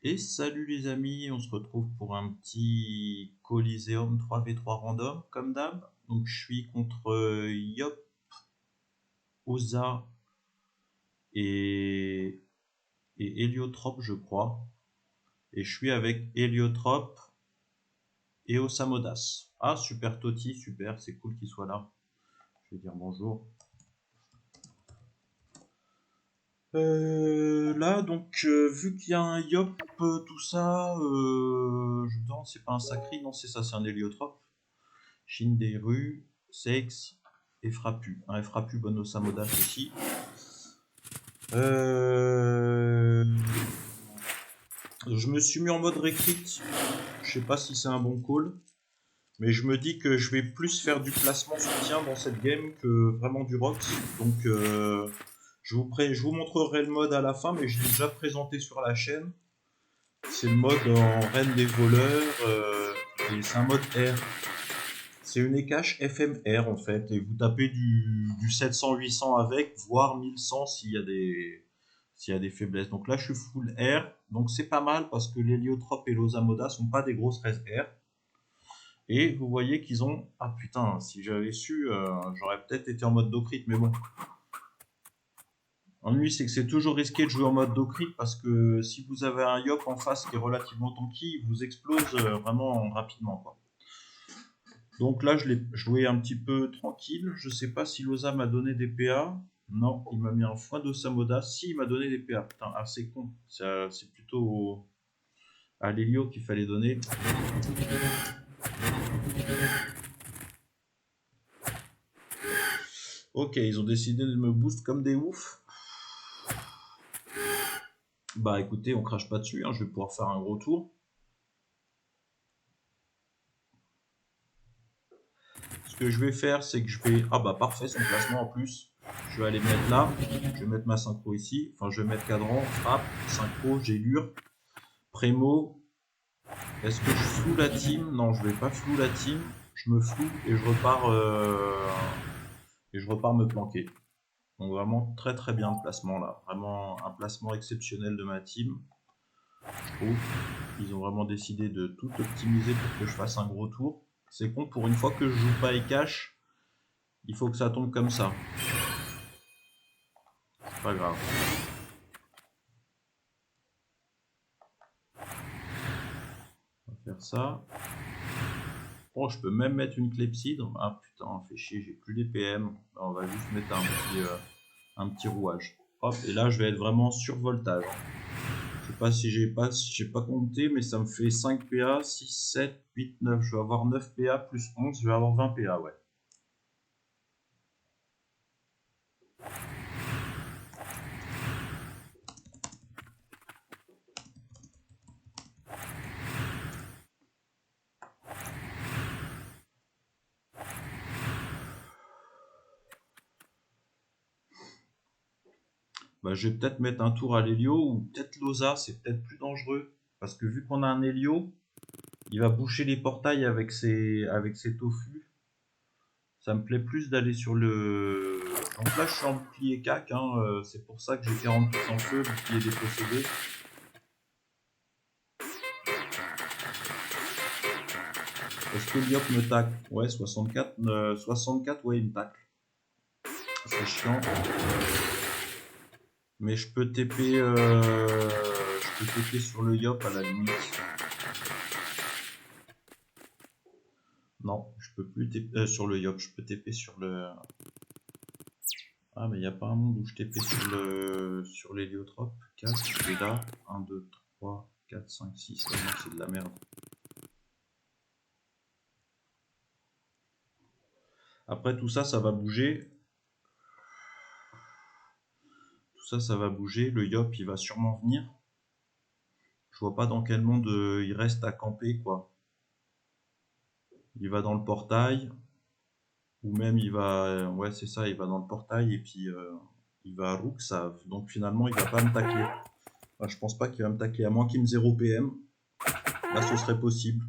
Et salut les amis, on se retrouve pour un petit Coliseum 3v3 random, comme d'hab. Donc je suis contre Yop, Oza et, et Héliotrope, je crois. Et je suis avec Héliotrope et Osamodas. Ah, super Toti, super, c'est cool qu'il soit là. Je vais dire bonjour. Là, donc, vu qu'il y a un Yop, tout ça, non, c'est pas un Sacri, non, c'est ça, c'est un Héliotrope. Shinderu, Sex et Frappu. Un Frappu Bonosamodas aussi. Je me suis mis en mode recrit. Je sais pas si c'est un bon call. Mais je me dis que je vais plus faire du placement soutien dans cette game que vraiment du Rox. Donc je vous montrerai le mode à la fin, mais je l'ai déjà présenté sur la chaîne. C'est le mode en reine des voleurs. Et c'est un mode R. C'est une Ekash FMR en fait, et vous tapez du 700-800 avec, voire 1100 s'il y a des faiblesses. Donc là je suis full R, donc c'est pas mal parce que l'héliotrope et l'osamoda sont pas des grosses res R. Et vous voyez qu'ils ont... Ah putain, si j'avais su, j'aurais peut-être été en mode Docrit, mais bon. L'ennui c'est que c'est toujours risqué de jouer en mode Docrit parce que si vous avez un Yop en face qui est relativement tanky, il vous explose vraiment rapidement quoi. Donc là, je l'ai joué un petit peu tranquille. Je sais pas si Loza m'a donné des PA. Non, il m'a mis un foin d'Osamoda. Si, il m'a donné des PA. Putain, c'est con. C'est plutôt à l'Helio qu'il fallait donner. Ok, ils ont décidé de me boost comme des oufs. Bah écoutez, on crache pas dessus. Hein, je vais pouvoir faire un gros tour. Ce que je vais faire, c'est que je vais... Ah bah parfait, son placement en plus. Je vais aller mettre là. Je vais mettre ma synchro ici. Enfin, je vais mettre cadran, frappe, synchro, gélure, prémo. Est-ce que je floue la team? Non, je vais pas flou la team. Je me floue et je repars me planquer. Donc vraiment très très bien le placement là. Vraiment un placement exceptionnel de ma team. Je trouve. Ils ont vraiment décidé de tout optimiser pour que je fasse un gros tour. C'est con, pour une fois que je joue pas et cash, il faut que ça tombe comme ça. C'est pas grave. On va faire ça. Oh, je peux même mettre une clepsydre. Ah putain, fait chier, j'ai plus les PM. On va juste mettre un petit rouage. Hop, et là je vais être vraiment sur voltage. Je sais pas si j'ai pas compté, mais ça me fait 5 PA, 6, 7, 8, 9. Je vais avoir 9 PA plus 11, je vais avoir 20 PA, ouais. Bah, je vais peut-être mettre un tour à l'Hélio ou peut-être l'Osa, c'est peut-être plus dangereux. Parce que vu qu'on a un Hélio, il va boucher les portails avec ses tofu. Ça me plaît plus d'aller sur le... Donc là, je suis en bouclier cac, hein, c'est pour ça que j'ai 40% feu, bouclier dépossédé. Est-ce que Liop me tacle? Ouais, 64, 64, ouais, il me tacle. C'est chiant. Mais je peux TP sur le Yop à la limite. Non, je peux plus TP sur le Yop, je peux TP sur le... Ah, mais il n'y a pas un monde où je TP sur l'héliotrope. 4, et là, 1, 2, 3, 4, 5, 6. Non, c'est de la merde. Après, tout ça, ça va bouger. Tout ça, ça va bouger. Le Yop, il va sûrement venir. Je vois pas dans quel monde il reste à camper, quoi. Il va dans le portail. Ou même il va... Ouais, c'est ça, il va dans le portail et puis il va à Rooksav. Donc finalement, il va pas me tacler. Enfin, je pense pas qu'il va me tacler, à moins qu'il me 0 PM. Là, ce serait possible.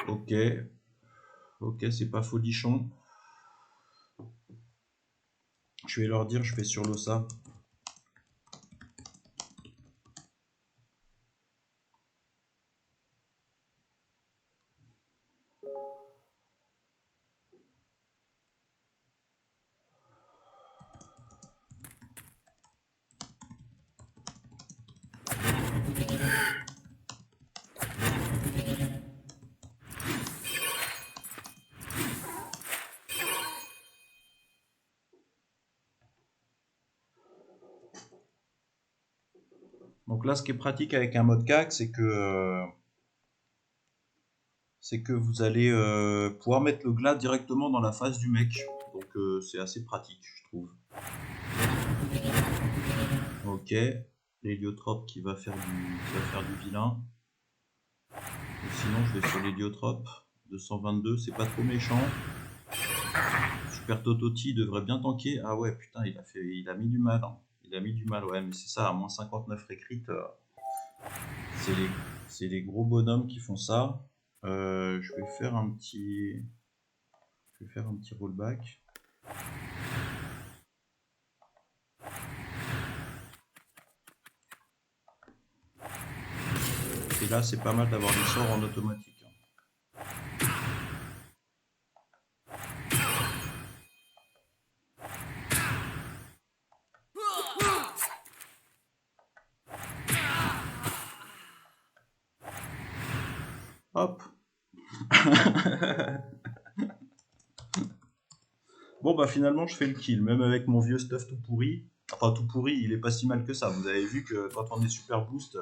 Ok. Ok, c'est pas folichon. Je vais leur dire, je fais sur l'ossa. Donc là, ce qui est pratique avec un mode CAC, c'est que vous allez pouvoir mettre le glas directement dans la face du mec. Donc c'est assez pratique, je trouve. Ok, l'héliotrope qui va faire du vilain. Et sinon, je vais sur l'héliotrope. 222, c'est pas trop méchant. Super Tototi devrait bien tanker. Ah ouais, putain, il a mis du mal. Hein. Il a mis du mal, ouais, mais c'est ça, à moins 59 récrites. C'est les gros bonhommes qui font ça. Je vais faire un petit rollback. Et là, c'est pas mal d'avoir des sorts en automatique. Hop. Bon, bah finalement, je fais le kill, même avec mon vieux stuff tout pourri. Enfin, tout pourri, il est pas si mal que ça. Vous avez vu que quand on est super boost...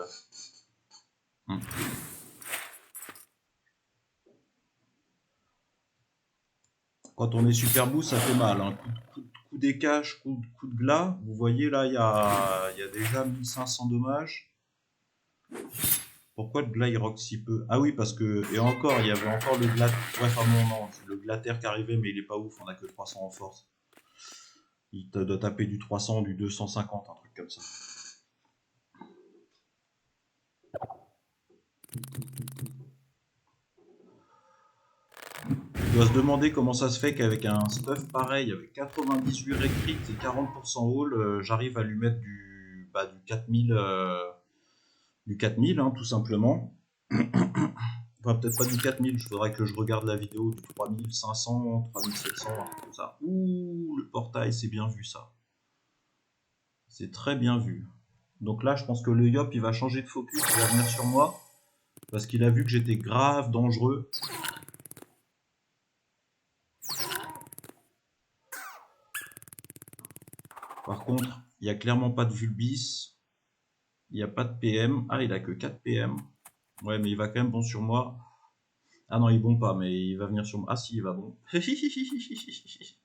Quand on est super boost, ça fait mal. Hein. Coup des caches, coup de glas. Vous voyez là, il y a déjà 1500 dommages. Pourquoi le glas il rock si peu? Ah oui, parce que. Et encore, il y avait encore le glas. Bref, non, c'est le glater qui arrivait, mais il est pas ouf, on a que 300 en force. Il doit taper du 300, du 250, un truc comme ça. On doit se demander comment ça se fait qu'avec un stuff pareil, avec 98 recrit et 40% haul, j'arrive à lui mettre du 4000, du 4000 hein, tout simplement. Enfin, peut-être pas du 4000, il faudrait que je regarde la vidéo du 3500, 3700, comme ça. Ouh, le portail, c'est bien vu ça. C'est très bien vu. Donc là, je pense que le Yop, il va changer de focus, il va venir sur moi, parce qu'il a vu que j'étais grave dangereux. Par contre, il n'y a clairement pas de Vulbis. Il n'y a pas de PM. Ah, il a que 4 PM. Ouais, mais il va quand même bon sur moi. Ah non, il bon pas, mais il va venir sur moi. Ah si, il va bon.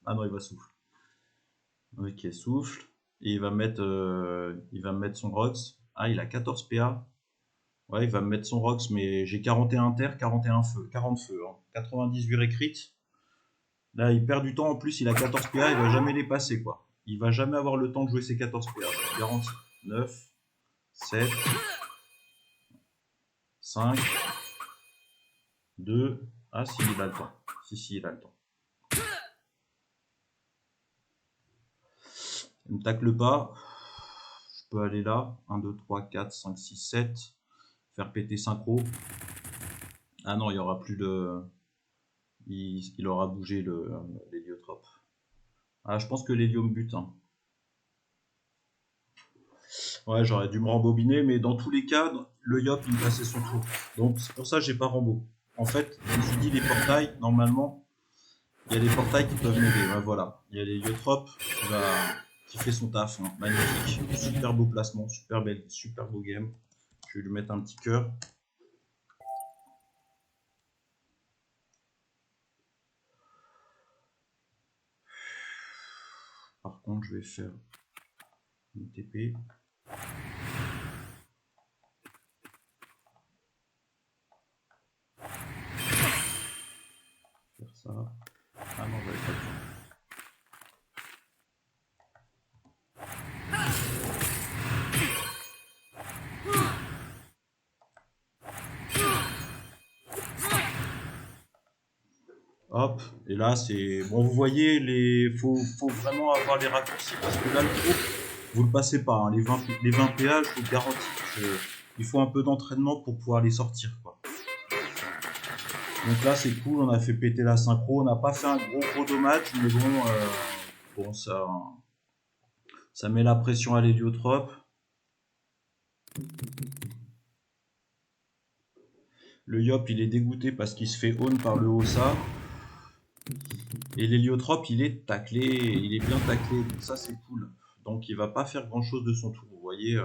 Ah non, il va souffle. Ok, souffle. Et il va me mettre son Rox. Ah, il a 14 PA. Ouais, il va me mettre son Rox, mais j'ai 41 terre, 41 feu. 40 feu. Hein. 98 récrites. Là, il perd du temps. En plus, il a 14 PA. Il va jamais les passer, quoi. Il va jamais avoir le temps de jouer ses 14 PA. 40, 9, 7, 5, 2. Ah, si, il a le temps. Si, il a le temps. Il me tacle pas. Je peux aller là. 1, 2, 3, 4, 5, 6, 7. Faire péter synchro. Ah non, il y aura plus de... Il aura bougé l'héliotrope. Ah, je pense que l'hélio me bute. Hein. Ouais, j'aurais dû me rembobiner, mais dans tous les cas, le Yop, il me passait son tour. Donc, c'est pour ça que j'ai pas rembo. En fait, je me suis dit, les portails, normalement, il y a des portails qui peuvent m'aider. Ouais, voilà. Il y a l'héliotrope qui fait son taf. Hein. Magnifique. Super beau placement, super beau game. Je vais lui mettre un petit cœur. Par contre, je vais faire une TP. Faire ça. Ah non, j'avais pas le temps. Hop, et là c'est... Bon, vous voyez, faut vraiment avoir les raccourcis, parce que là, le groupe, vous le passez pas, hein. Les 20 PA, je vous garantis il faut un peu d'entraînement pour pouvoir les sortir, quoi. Donc là, c'est cool, on a fait péter la synchro, on n'a pas fait un gros dommage, mais bon, ça met la pression à l'héliotrope. Le Yop, il est dégoûté parce qu'il se fait own par le Hossa. Et l'héliotrope, il est taclé, il est bien taclé, donc ça c'est cool. Donc il va pas faire grand chose de son tour, vous voyez,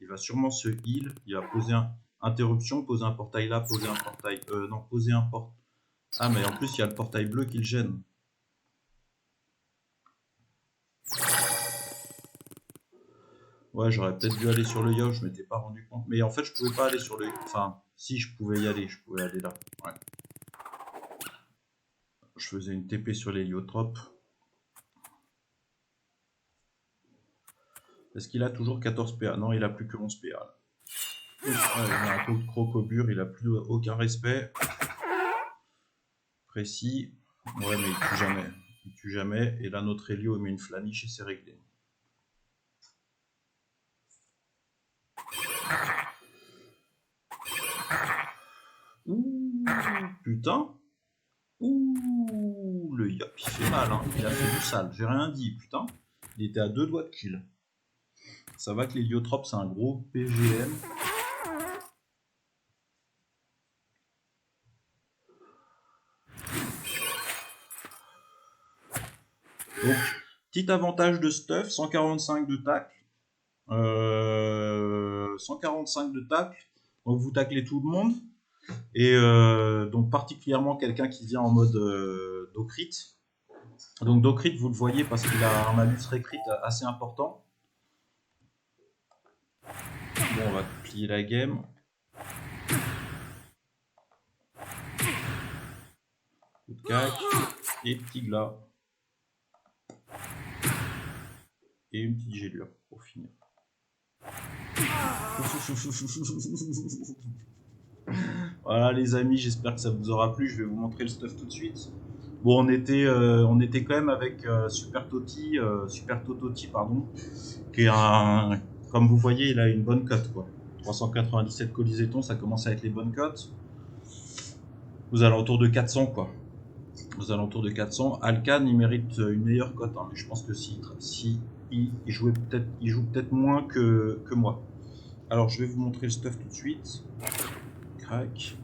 il va sûrement se heal, il va poser un interruption, poser un portail là, poser un portail, non, poser un portail. Ah mais en plus il y a le portail bleu qui le gêne. Ouais, j'aurais peut-être dû aller sur le Yop, je m'étais pas rendu compte. Mais en fait je pouvais pas aller sur le... Enfin, si je pouvais y aller, je pouvais aller là. Ouais. Je faisais une TP sur l'héliotrope. Est-ce qu'il a toujours 14 PA? Non, il a plus que 11 PA. Ouais, il a un taux de crocobure, il a plus aucun respect. Précis. Ouais, mais il tue jamais. Il tue jamais. Et là, notre Hélio met une flaniche et c'est réglé. Ouh, putain. Ouh, le Yop, il fait mal, hein. Il a fait du sale. J'ai rien dit, putain. Il était à 2 doigts de kill. Ça va que l'héliotrope, c'est un gros PGM. Donc, petit avantage de stuff, 145 de tacle. 145 de tacle. Donc vous taclez tout le monde. Et donc particulièrement quelqu'un qui vient en mode Docrit. Donc Docrit, vous le voyez parce qu'il a un malus recrit assez important. Bon, on va plier la game. Coup de cac. Et petit glas. Et une petite gélure pour finir. Voilà les amis, j'espère que ça vous aura plu. Je vais vous montrer le stuff tout de suite. Bon, on était quand même avec Super Tototi, pardon, qui est un, comme vous voyez, il a une bonne cote, quoi. 397 colisétons, ça commence à être les bonnes cotes. Aux alentours de 400, quoi. Aux alentours de 400. Alkan, il mérite une meilleure cote, hein, mais je pense que si il joue peut-être moins que moi. Alors, je vais vous montrer le stuff tout de suite. Crac.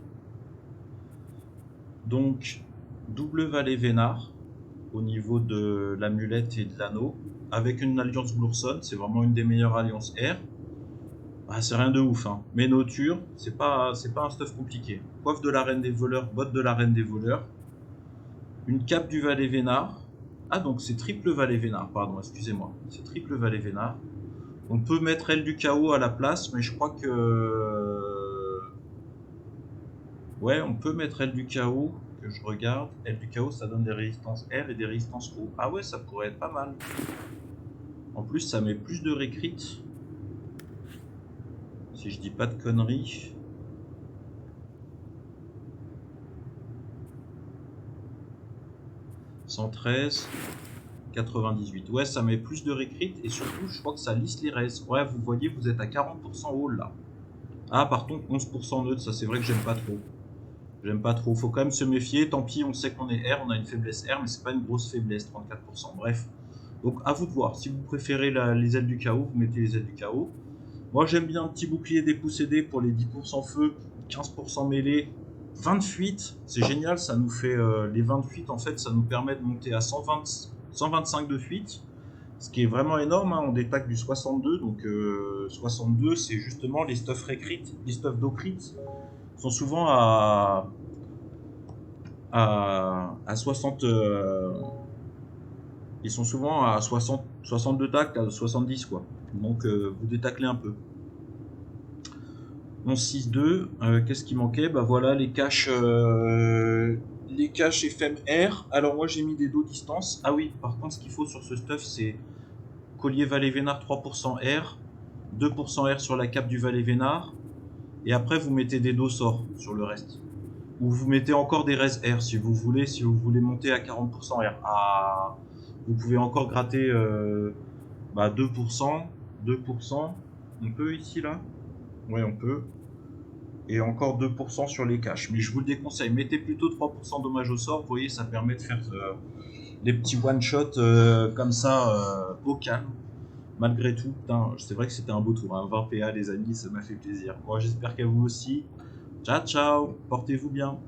Donc, double valet Vénard au niveau de l'amulette et de l'anneau, avec une alliance Glourson, c'est vraiment une des meilleures alliances R. Bah, c'est rien de ouf, hein. Mais Noture, c'est pas un stuff compliqué. Coiffe de la reine des voleurs, botte de la reine des voleurs, une cape du valet Vénard. Ah, donc c'est triple valet Vénard, pardon, excusez-moi. C'est triple valet Vénard. On peut mettre aile du chaos à la place, mais je crois que... Ouais, on peut mettre aile du chaos, que je regarde. Aile du chaos, ça donne des résistances R et des résistances O. Ah ouais, ça pourrait être pas mal. En plus, ça met plus de récrit. Si je dis pas de conneries. « 113, 98. Ouais, ça met plus de récrit et surtout, je crois que ça lisse les res. Ouais, vous voyez, vous êtes à 40% haut là. Ah, par contre, 11% neutre, ça c'est vrai que j'aime pas trop. J'aime pas trop. Faut quand même se méfier. Tant pis, on sait qu'on est R, on a une faiblesse R, mais c'est pas une grosse faiblesse, 34%. Bref. Donc, à vous de voir. Si vous préférez les ailes du chaos, vous mettez les ailes du chaos. Moi, j'aime bien un petit bouclier dépossédé pour les 10% feu, 15% mêlée, 20 fuites. C'est génial, ça nous fait les 20 fuites. En fait, ça nous permet de monter à 125 de fuite, ce qui est vraiment énorme. Hein. On détaque du 62, donc 62, c'est justement les stuffs recrit, les stuffs d'ocrit sont souvent à 60. Ils sont souvent à 62 tacles, à 70 quoi. Donc vous détaclez un peu. 11-6-2, qu'est-ce qui manquait? Bah voilà les caches FMR. Alors moi j'ai mis des dos distance. Ah oui, par contre ce qu'il faut sur ce stuff c'est collier valet Vénard 3% R, 2% R sur la cape du valet Vénard, et après vous mettez des dos sorts sur le reste. Ou vous mettez encore des res R si vous voulez monter à 40% R. Ah, vous pouvez encore gratter 2%. 2%. On peut ici là? Ouais, on peut. Et encore 2% sur les caches. Mais je vous le déconseille, mettez plutôt 3% dommage au sort. Vous voyez, ça permet de faire des petits one-shot comme ça au calme. Malgré tout, c'est vrai que c'était un beau tour. Hein. 20 PA, les amis, ça m'a fait plaisir. Moi, j'espère qu'à vous aussi. Ciao, ciao, portez-vous bien.